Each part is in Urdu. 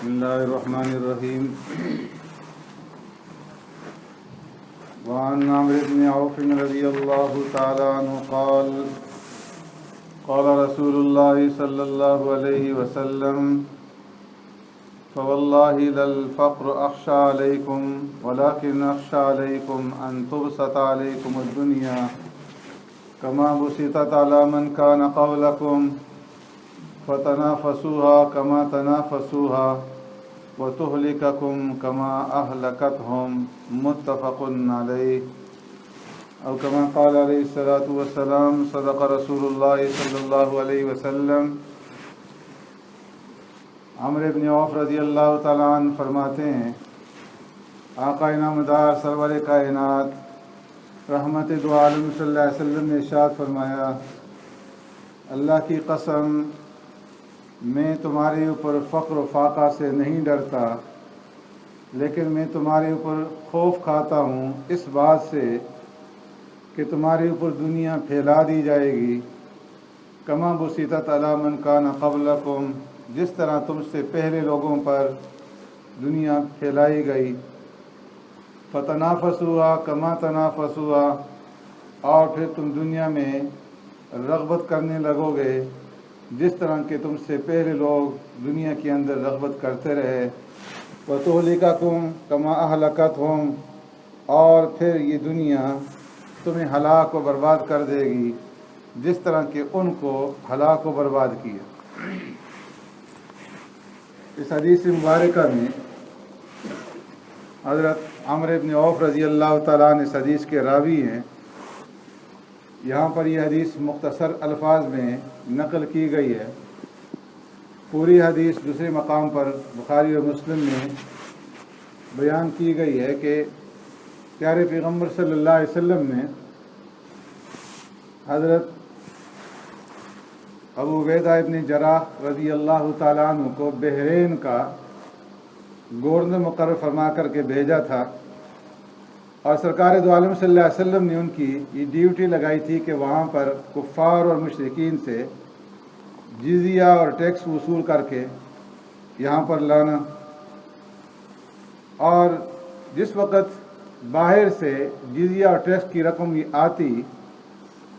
بسم الله الرحمن الرحيم. وعن عمرو بن عوف رضي الله تعالى عنه قال قال رسول الله صلى الله عليه وسلم فوالله للفقر أخشى عليكم ولكن أخشى عليكم أن تبسط عليكم الدنيا كما بسطت على من كان قبلكم فتنافسوها كما تنافسوها وتهلككم كما أهلكتهم متفق عليه أو كما قال عليه الصلاة والسلام صدق رسول الله صلى الله عليه وسلم. عمرو بن عوف رضی اللہ تعالیٰ عنہ فرماتے ہیں آقا انعامدار سرور کائنات رحمت دو عالم صلی اللہ علیہ وسلم نے ارشاد فرمایا اللہ کی قسم میں تمہارے اوپر فقر و فاقہ سے نہیں ڈرتا لیکن میں تمہارے اوپر خوف کھاتا ہوں اس بات سے کہ تمہارے اوپر دنیا پھیلا دی جائے گی کما بسطت علی من کان قبلکم جس طرح تم سے پہلے لوگوں پر دنیا پھیلائی گئی فتنافسوها کما تنافسوها اور پھر تم دنیا میں رغبت کرنے لگو گے جس طرح کہ تم سے پہلے لوگ دنیا کے اندر رغبت کرتے رہے وَتُهْلِكَكُمْ كَمَا أَهْلَكَتْهُمْ اور پھر یہ دنیا تمہیں ہلاک و برباد کر دے گی جس طرح کہ ان کو ہلاک و برباد کیا. اس حدیث مبارکہ میں حضرت عمرو بن عوف رضی اللہ تعالیٰ عنہ اس حدیث کے راوی ہیں. یہاں پر یہ حدیث مختصر الفاظ میں نقل کی گئی ہے. پوری حدیث دوسرے مقام پر بخاری اور مسلم میں بیان کی گئی ہے کہ پیارے پیغمبر صلی اللہ علیہ وسلم نے حضرت ابو عبیدہ ابن جراح رضی اللہ تعالیٰ عنہ کو بحرین کا گورنر مقرر فرما کر کے بھیجا تھا اور سرکار دو عالم صلی اللہ علیہ وسلم نے ان کی یہ ڈیوٹی لگائی تھی کہ وہاں پر کفار اور مشرکین سے جزیہ اور ٹیکس وصول کر کے یہاں پر لانا. اور جس وقت باہر سے جزیہ اور ٹیکس کی رقم آتی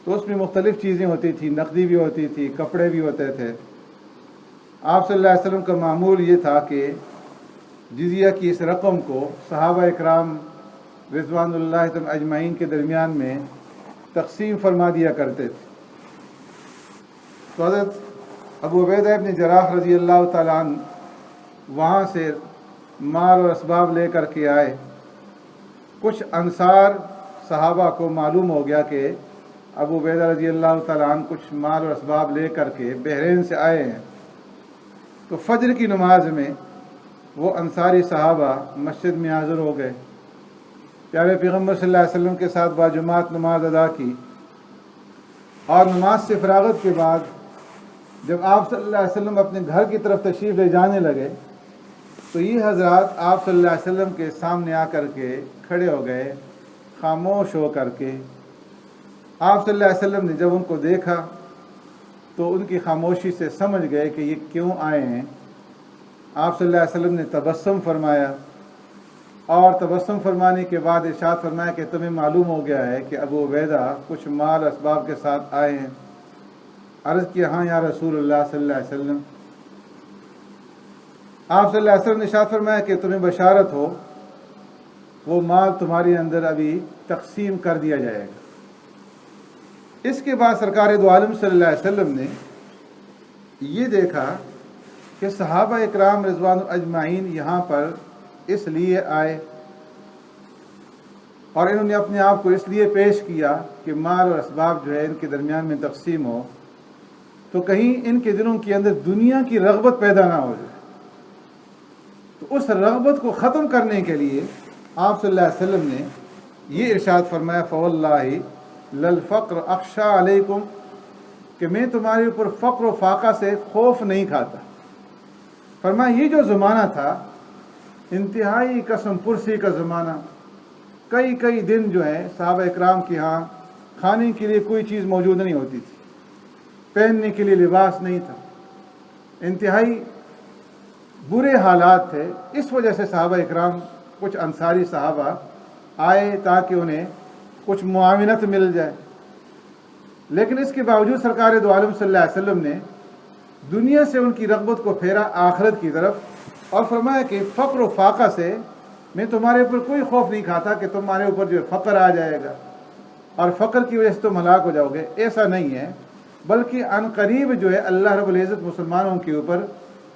تو اس میں مختلف چیزیں ہوتی تھیں, نقدی بھی ہوتی تھی, کپڑے بھی ہوتے تھے. آپ صلی اللہ علیہ وسلم کا معمول یہ تھا کہ جزیہ کی اس رقم کو صحابہ اکرام رضوان اللہ اجمعین کے درمیان میں تقسیم فرما دیا کرتے تھے. تو حضرت ابو عبیدہ ابن جراح رضی اللہ تعالیٰ عنہ وہاں سے مال اور اسباب لے کر کے آئے. کچھ انصار صحابہ کو معلوم ہو گیا کہ ابو عبیدہ رضی اللہ تعالیٰ عنہ کچھ مال اور اسباب لے کر کے بحرین سے آئے ہیں. تو فجر کی نماز میں وہ انصاری صحابہ مسجد میں حاضر ہو گئے. پیارے پیغمبر صلی اللہ علیہ وسلم کے ساتھ باجماعت نماز ادا کی اور نماز سے فراغت کے بعد جب آپ صلی اللہ علیہ وسلم اپنے گھر کی طرف تشریف لے جانے لگے تو یہ حضرات آپ صلی اللہ علیہ وسلم کے سامنے آ کر کے کھڑے ہو گئے خاموش ہو کر کے. آپ صلی اللہ علیہ وسلم نے جب ان کو دیکھا تو ان کی خاموشی سے سمجھ گئے کہ یہ کیوں آئے ہیں. آپ صلی اللہ علیہ وسلم نے تبسم فرمایا اور تبسم فرمانے کے بعد ارشاد فرمایا کہ تمہیں معلوم ہو گیا ہے کہ ابو عبیدہ کچھ مال اسباب کے ساتھ آئے ہیں. عرض کیا ہاں یا رسول اللہ صلی اللہ علیہ وسلم. آپ صلی اللہ علیہ وسلم نے ارشاد فرمایا کہ تمہیں بشارت ہو وہ مال تمہارے اندر ابھی تقسیم کر دیا جائے گا. اس کے بعد سرکار دو عالم صلی اللہ علیہ وسلم نے یہ دیکھا کہ صحابہ اکرام رضوان اجمعین یہاں پر اس لیے آئے اور انہوں نے اپنے آپ کو اس لیے پیش کیا کہ مال اور اسباب جو ہے ان کے درمیان میں تقسیم ہو تو کہیں ان کے دلوں کے اندر دنیا کی رغبت پیدا نہ ہو جائے. تو اس رغبت کو ختم کرنے کے لیے آپ صلی اللہ علیہ وسلم نے یہ ارشاد فرمایا فواللہ للفقر اخشى علیکم کہ میں تمہارے اوپر فقر و فاقہ سے خوف نہیں کھاتا. فرمایا یہ جو زمانہ تھا انتہائی قسم پرسی کا زمانہ. کئی دن جو ہے صحابہ اکرام کے ہاں کھانے کے لیے کوئی چیز موجود نہیں ہوتی تھی, پہننے کے لیے لباس نہیں تھا, انتہائی برے حالات تھے، اس وجہ سے صحابہ اکرام کچھ انصاری صحابہ آئے تاکہ انہیں کچھ معاونت مل جائے، لیکن اس کے باوجود سرکار دو عالم صلی اللہ علیہ وسلم نے دنیا سے ان کی رغبت کو پھیرا آخرت کی طرف، اور فرمایا کہ فقر و فاقہ سے میں تمہارے اوپر کوئی خوف نہیں کھاتا کہ تمہارے اوپر جو فقر آ جائے گا اور فقر کی وجہ سے تم ہلاک ہو جاؤ گے، ایسا نہیں ہے، بلکہ عن قریب جو ہے اللہ رب العزت مسلمانوں کے اوپر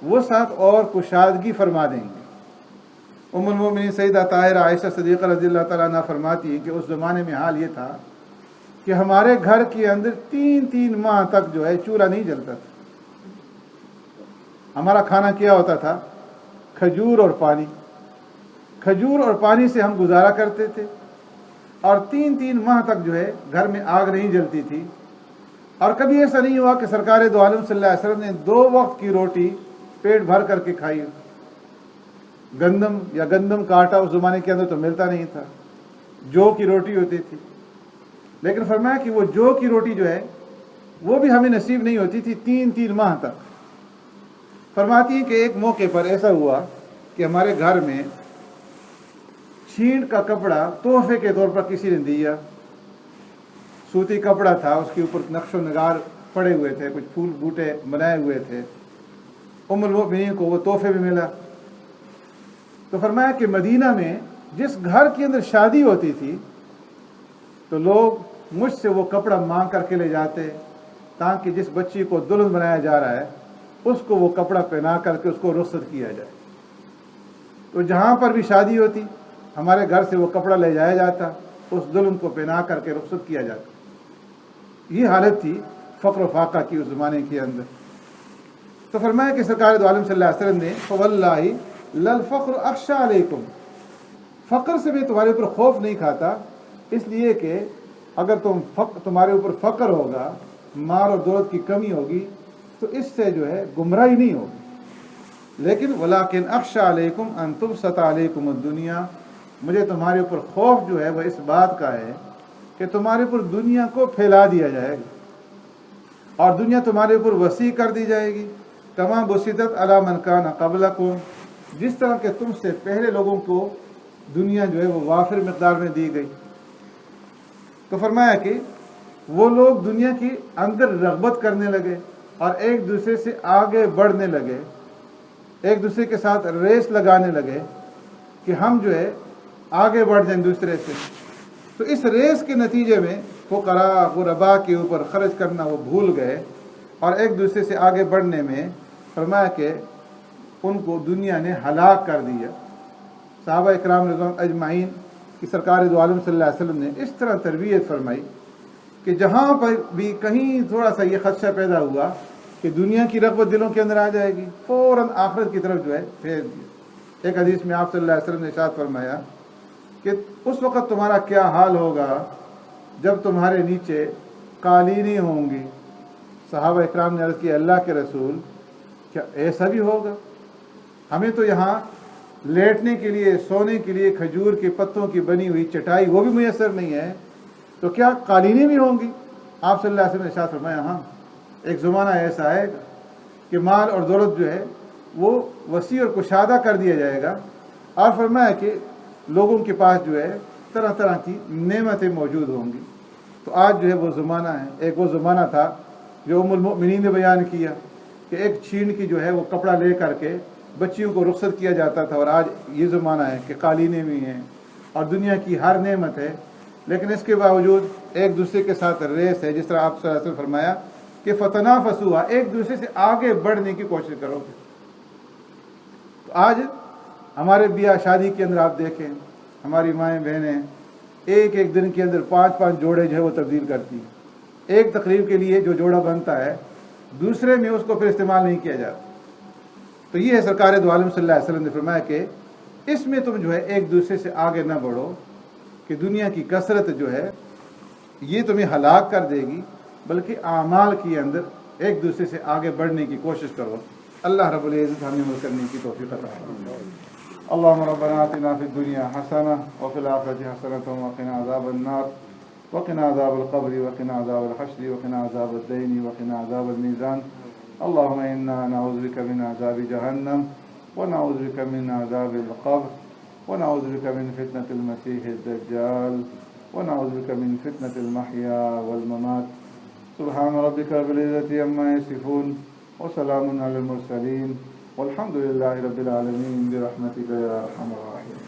وہ ساتھ اور کشادگی فرما دیں گے۔ ام المؤمنین سیدہ طاہرہ عائشہ صدیقہ رضی اللہ تعالیٰ عنہ فرماتی ہیں کہ اس زمانے میں حال یہ تھا کہ ہمارے گھر کے اندر 3 ماہ تک جو ہے چولہا نہیں جلتا تھا۔ ہمارا کھانا کیا ہوتا تھا؟ کھجور اور پانی، کھجور اور پانی سے ہم گزارا کرتے تھے، اور 3 ماہ تک جو ہے گھر میں آگ نہیں جلتی تھی، اور کبھی ایسا نہیں ہوا کہ سرکار دو عالم صلی اللہ علیہ وسلم نے 2 وقت کی روٹی پیٹ بھر کر کے کھائی۔ گندم یا گندم کا آٹا اس زمانے کے اندر تو ملتا نہیں تھا، جو کی روٹی ہوتی تھی، لیکن فرمایا کہ وہ جو کی روٹی جو ہے وہ بھی ہمیں نصیب نہیں ہوتی تھی 3 ماہ تک۔ فرماتی ہیں کہ ایک موقع پر ایسا ہوا کہ ہمارے گھر میں چھینٹ کا کپڑا تحفے کے طور پر کسی نے دیا، سوتی کپڑا تھا، اس کے اوپر نقش و نگار پڑے ہوئے تھے، کچھ پھول بوٹے بنائے ہوئے تھے، ام المؤمنین کو وہ تحفے میں ملا۔ تو فرمایا کہ مدینہ میں جس گھر کے اندر شادی ہوتی تھی تو لوگ مجھ سے وہ کپڑا مانگ کر کے لے جاتے تاکہ جس بچی کو دلہن بنایا جا رہا ہے اس کو وہ کپڑا پہنا کر کے اس کو رخصت کیا جائے۔ تو جہاں پر بھی شادی ہوتی ہمارے گھر سے وہ کپڑا لے جایا جاتا، اس دلہن کو پہنا کر کے رخصت کیا جاتا۔ یہ حالت تھی فقر و فاقہ کی اس زمانے کے اندر۔ تو فرمایا کہ سرکار دو عالم صلی اللہ علیہ وسلم نے فواللہ للفقر اخشى علیکم، فقر سے میں تمہارے اوپر خوف نہیں کھاتا، اس لیے کہ اگر تمہارے اوپر فقر ہوگا، مال اور دولت کی کمی ہوگی تو اس سے جو ہے گمراہی نہیں ہوگی، لیکن ولیکن اخشى علیکم ان تبسط علیکم الدنیا، مجھے تمہارے اوپر خوف جو ہے وہ اس بات کا ہے کہ تمہارے اوپر دنیا کو پھیلا دیا جائے گا اور دنیا تمہارے اوپر وسیع کر دی جائے گی، کما بسطت علی من کان قبلکم، جس طرح کہ تم سے پہلے لوگوں کو دنیا جو ہے وہ وافر مقدار میں دی گئی۔ تو فرمایا کہ وہ لوگ دنیا کی اندر رغبت کرنے لگے اور ایک دوسرے سے آگے بڑھنے لگے، ایک دوسرے کے ساتھ ریس لگانے لگے کہ ہم جو ہے آگے بڑھ جائیں دوسرے سے۔ تو اس ریس کے نتیجے میں فقراء غرباء کے اوپر خرچ کرنا وہ بھول گئے اور ایک دوسرے سے آگے بڑھنے میں فرمایا کہ ان کو دنیا نے ہلاک کر دیا۔ صحابہ اکرام رضوان اجمعین کی سرکار دو عالم صلی اللہ علیہ وسلم نے اس طرح تربیت فرمائی کہ جہاں پر بھی کہیں تھوڑا سا یہ خدشہ پیدا ہوا کہ دنیا کی رغبت دلوں کے اندر آ جائے گی، فوراً آخرت کی طرف جو ہے پھیر دیا۔ ایک حدیث میں آپ صلی اللہ علیہ وسلم نے ارشاد فرمایا کہ اس وقت تمہارا کیا حال ہوگا جب تمہارے نیچے قالینیں ہوں گی۔ صحابہ اکرام نے عرض کی اللہ کے رسول کیا ایسا بھی ہوگا؟ ہمیں تو یہاں لیٹنے کے لیے سونے کے لیے کھجور کے پتوں کی بنی ہوئی چٹائی وہ بھی میسر نہیں ہے، تو کیا قالینیں بھی ہوں گی؟ آپ صلی اللہ علیہ وسلم نے ارشاد فرمایا ہاں، ایک زمانہ ایسا آئے گا کہ مال اور دولت جو ہے وہ وسیع اور کشادہ کر دیا جائے گا، اور فرمایا کہ لوگوں کے پاس جو ہے طرح طرح کی نعمتیں موجود ہوں گی۔ تو آج جو ہے وہ زمانہ ہے، ایک وہ زمانہ تھا جو ام المؤمنین نے بیان کیا کہ ایک چھین کی جو ہے وہ کپڑا لے کر کے بچیوں کو رخصت کیا جاتا تھا، اور آج یہ زمانہ ہے کہ قالینیں بھی ہیں اور دنیا کی ہر نعمت ہے، لیکن اس کے باوجود ایک دوسرے کے ساتھ ریس ہے، جس طرح آپ صلی اللہ علیہ وسلم فرمایا کہ فتنافسوا، ایک دوسرے سے آگے بڑھنے کی کوشش کرو گے۔ تو آج ہمارے بیاہ شادی کے اندر آپ دیکھیں ہماری مائیں بہنیں ایک ایک دن کے اندر 5 جوڑے جو ہے وہ تبدیل کرتی ہیں۔ ایک تقریب کے لیے جو جوڑا بنتا ہے دوسرے میں اس کو پھر استعمال نہیں کیا جاتا۔ تو یہ ہے سرکار دو عالم صلی اللہ علیہ وسلم نے فرمایا کہ اس میں تم جو ہے ایک دوسرے سے آگے نہ بڑھو کہ دنیا کی کثرت جو ہے یہ تمہیں ہلاک کر دے گی، بلکہ اعمال کے اندر ایک دوسرے سے آگے بڑھنے کی کوشش کرو۔ اللہ رب العزت ہمیں عمل کرنے کی توفیق عطا فرمائے۔ اللهم ربنا آتنا في الدنيا حسنة وفي الآخرة حسنة وقنا عذاب النار وقنا عذاب القبر وقنا عذاب الحشر وقنا عذاب الدين وقنا عذاب الميزان اللهم إنا نعوذ بك من عذاب جهنم ونعوذ بك من عذاب القبر ونعوذ بك من فتنة المسيح الدجال ونعوذ بك من فتنة المحيا والممات. سبحان ربك رب العزة عما يصفون وسلام على المرسلين والحمد لله رب العالمين برحمتك يا أرحم الراحمين.